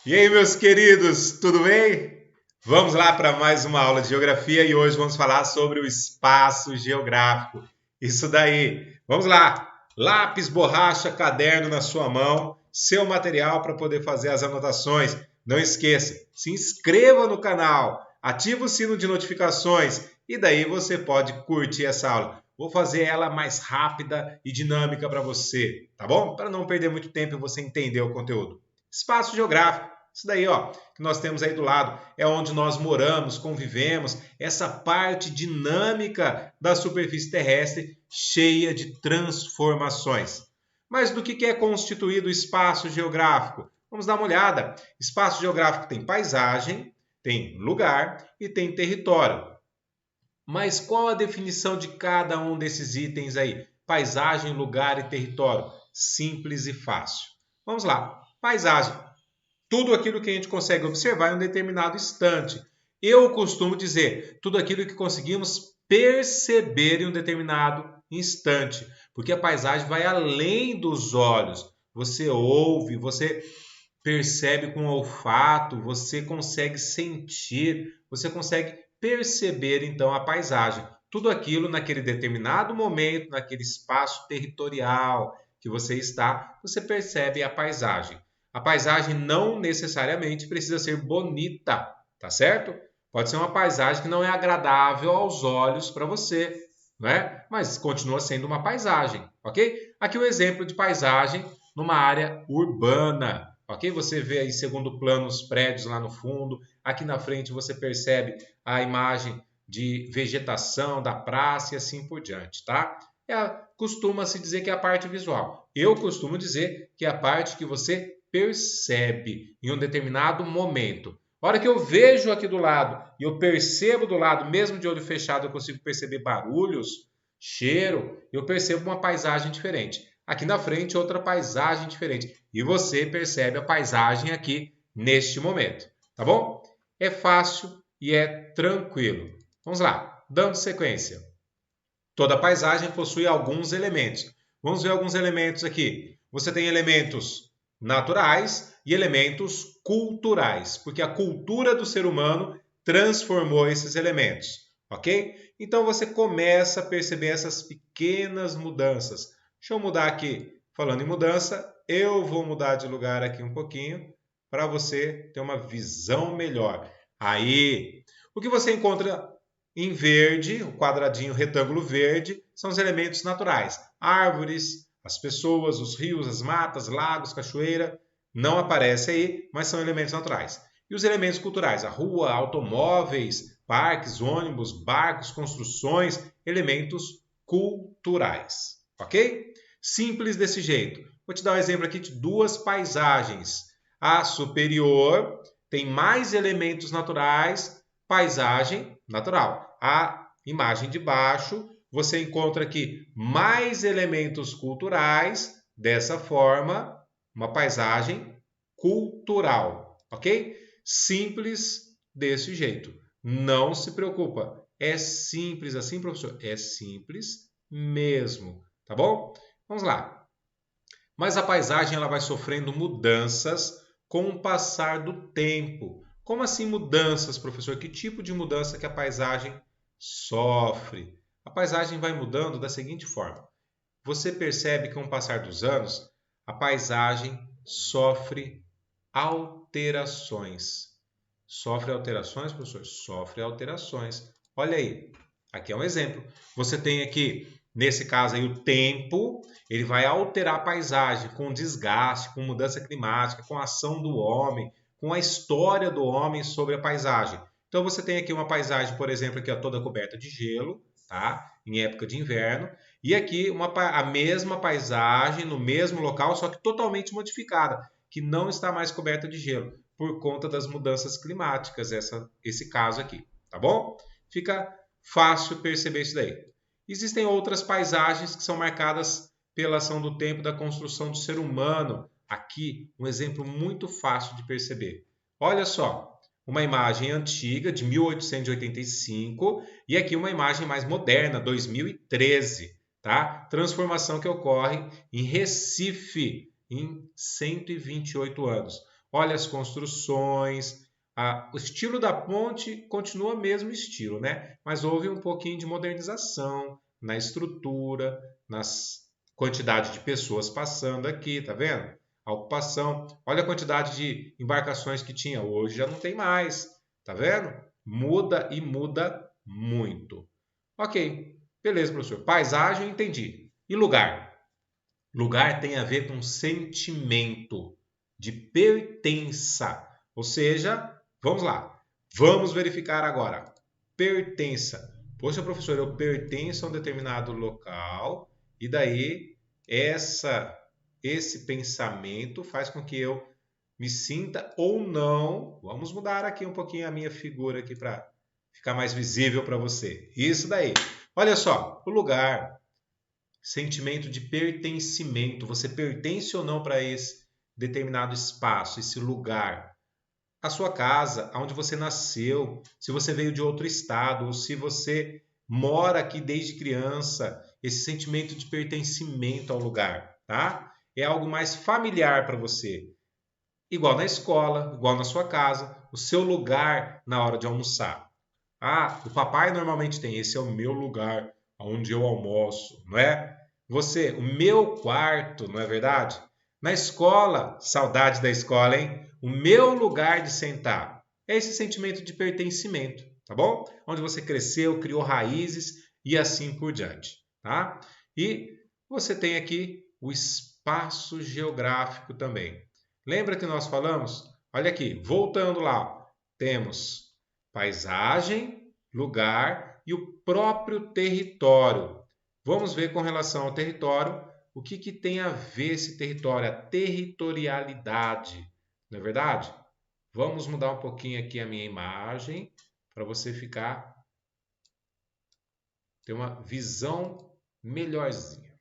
E aí, meus queridos, tudo bem? Vamos lá para mais uma aula de geografia e hoje vamos falar sobre o espaço geográfico. Isso daí. Vamos lá. Lápis, borracha, caderno na sua mão, seu material para poder fazer as anotações. Não esqueça, se inscreva no canal, ativa o sino de notificações e daí você pode curtir essa aula. Vou fazer ela mais rápida e dinâmica para você, tá bom? Para não perder muito tempo e você entender o conteúdo. Espaço geográfico. Isso daí, ó, que nós temos aí do lado, é onde nós moramos, convivemos, essa parte dinâmica da superfície terrestre cheia de transformações. Mas do que é constituído o espaço geográfico? Vamos dar uma olhada. Espaço geográfico tem paisagem, tem lugar e tem território. Mas qual a definição de cada um desses itens aí? Paisagem, lugar e território. Simples e fácil. Vamos lá. Paisagem. Tudo aquilo que a gente consegue observar em um determinado instante. Eu costumo dizer, tudo aquilo que conseguimos perceber em um determinado instante. Porque a paisagem vai além dos olhos. Você ouve, você percebe com o olfato, você consegue sentir, você consegue perceber então a paisagem. Tudo aquilo naquele determinado momento, naquele espaço territorial que você está, você percebe a paisagem. A paisagem não necessariamente precisa ser bonita, tá certo? Pode ser uma paisagem que não é agradável aos olhos para você, né? Mas continua sendo uma paisagem, ok? Aqui o exemplo de paisagem numa área urbana, ok? Você vê aí segundo plano os prédios lá no fundo, aqui na frente você percebe a imagem de vegetação da praça e assim por diante, tá? Costuma-se dizer que é a parte visual. Eu costumo dizer que é a parte que você percebe em um determinado momento. A hora que eu vejo aqui do lado e eu percebo do lado, mesmo de olho fechado, eu consigo perceber barulhos, cheiro, eu percebo uma paisagem diferente. Aqui na frente, outra paisagem diferente. E você percebe a paisagem aqui neste momento. Tá bom? É fácil e é tranquilo. Vamos lá, dando sequência. Toda paisagem possui alguns elementos. Vamos ver alguns elementos aqui. Você tem elementos naturais e elementos culturais, porque a cultura do ser humano transformou esses elementos, ok? Então você começa a perceber essas pequenas mudanças. Deixa eu mudar aqui. Falando em mudança, eu vou mudar de lugar aqui um pouquinho para você ter uma visão melhor. Aí, o que você encontra em verde, o quadradinho retângulo verde, são os elementos naturais. Árvores, as pessoas, os rios, as matas, lagos, cachoeira, não aparece aí, mas são elementos naturais. E os elementos culturais, a rua, automóveis, parques, ônibus, barcos, construções, elementos culturais. Ok? Simples desse jeito. Vou te dar um exemplo aqui de duas paisagens. A superior tem mais elementos naturais, paisagem natural. A imagem de baixo, você encontra aqui mais elementos culturais, dessa forma, uma paisagem cultural, ok? Simples desse jeito. Não se preocupa. É simples assim, professor? É simples mesmo, tá bom? Vamos lá. Mas a paisagem ela vai sofrendo mudanças com o passar do tempo. Como assim mudanças, professor? Que tipo de mudança que a paisagem sofre? A paisagem vai mudando da seguinte forma. Você percebe que com o passar dos anos, a paisagem sofre alterações. Sofre alterações, professor? Sofre alterações. Olha aí, aqui é um exemplo. Você tem aqui, nesse caso aí, o tempo, ele vai alterar a paisagem com desgaste, com mudança climática, com a ação do homem, com a história do homem sobre a paisagem. Então você tem aqui uma paisagem, por exemplo, aqui ó, toda coberta de gelo, tá? Em época de inverno. E aqui a mesma paisagem no mesmo local, só que totalmente modificada, que não está mais coberta de gelo por conta das mudanças climáticas, esse caso aqui, tá bom? Fica fácil perceber isso daí. Existem outras paisagens que são marcadas pela ação do tempo da construção do ser humano. Aqui, um exemplo muito fácil de perceber. Olha só, uma imagem antiga de 1885 e aqui uma imagem mais moderna, 2013, tá? Transformação que ocorre em Recife em 128 anos. olha as construções, o estilo da ponte continua o mesmo estilo, né? Mas houve um pouquinho de modernização na estrutura, nas quantidade de pessoas passando aqui, tá vendo? A ocupação, olha a quantidade de embarcações que tinha, hoje já não tem mais, tá vendo? Muda e muda muito. Ok, beleza, professor. Paisagem, entendi. E lugar? Lugar tem a ver com sentimento de pertença. Ou seja, vamos lá. Vamos verificar agora. Pertença. Poxa, professor, eu pertenço a um determinado local e daí esse pensamento faz com que eu me sinta ou não. Vamos mudar aqui um pouquinho a minha figura aqui para ficar mais visível para você. Isso daí. Olha só, o lugar, sentimento de pertencimento. Você pertence ou não para esse determinado espaço, esse lugar? A sua casa, onde você nasceu, se você veio de outro estado, ou se você mora aqui desde criança, esse sentimento de pertencimento ao lugar, tá? É algo mais familiar para você. Igual na escola, igual na sua casa, o seu lugar na hora de almoçar. Ah, o papai normalmente tem, esse é o meu lugar, onde eu almoço, não é? Você, o meu quarto, não é verdade? Na escola, saudade da escola, hein? O meu lugar de sentar. É esse sentimento de pertencimento, tá bom? Onde você cresceu, criou raízes e assim por diante, tá? E você tem aqui o espaço geográfico também. Lembra que nós falamos? Olha aqui, voltando lá, temos paisagem, lugar e o próprio território. Vamos ver com relação ao território o que tem a ver esse território, a territorialidade, não é verdade? Vamos mudar um pouquinho aqui a minha imagem para você ter uma visão melhorzinha.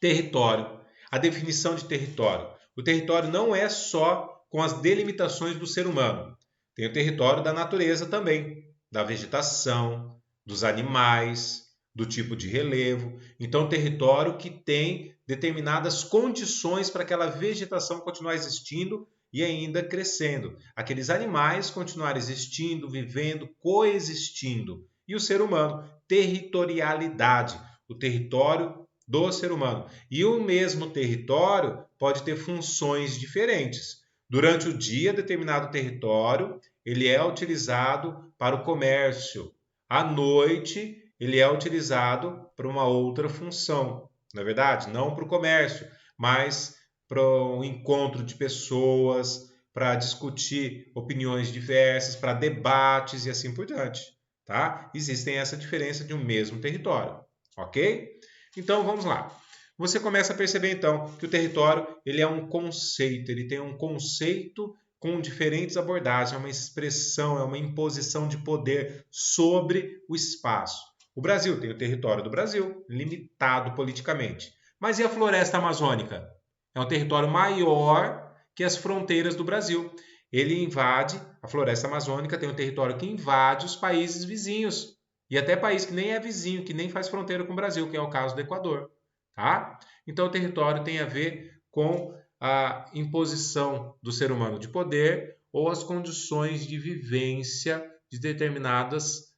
Território, a definição de território. O território não é só com as delimitações do ser humano. Tem o território da natureza também, da vegetação, dos animais, do tipo de relevo. Então, território que tem determinadas condições para aquela vegetação continuar existindo e ainda crescendo. Aqueles animais continuarem existindo, vivendo, coexistindo. E o ser humano, territorialidade, o território do ser humano. E o mesmo território pode ter funções diferentes. Durante o dia, determinado território ele é utilizado para o comércio. À noite, ele é utilizado para uma outra função. Na verdade, não para o comércio, mas para o encontro de pessoas, para discutir opiniões diversas, para debates e assim por diante. Tá? Existem essa diferença de um mesmo território, ok? Então vamos lá. Você começa a perceber então que o território ele é um conceito, ele tem um conceito com diferentes abordagens, é uma expressão, é uma imposição de poder sobre o espaço. O Brasil tem o território do Brasil, limitado politicamente. Mas e a floresta amazônica? É um território maior que as fronteiras do Brasil. Ele invade, a floresta amazônica tem um território que invade os países vizinhos. E até país que nem é vizinho, que nem faz fronteira com o Brasil, que é o caso do Equador. Tá? Então, o território tem a ver com a imposição do ser humano de poder ou as condições de vivência de determinadas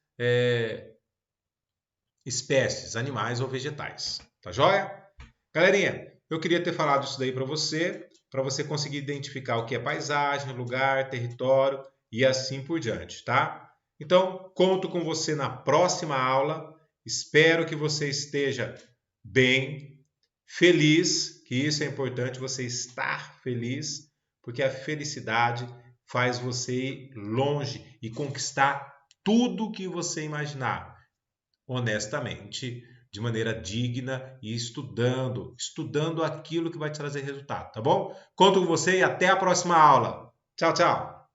espécies, animais ou vegetais. Tá joia? Galerinha, eu queria ter falado isso daí para você conseguir identificar o que é paisagem, lugar, território e assim por diante, tá? Então, conto com você na próxima aula. Espero que você esteja bem, feliz, que isso é importante, você estar feliz, porque a felicidade faz você ir longe e conquistar tudo que você imaginar, honestamente, de maneira digna e estudando aquilo que vai te trazer resultado, tá bom? Conto com você e até a próxima aula. Tchau, tchau!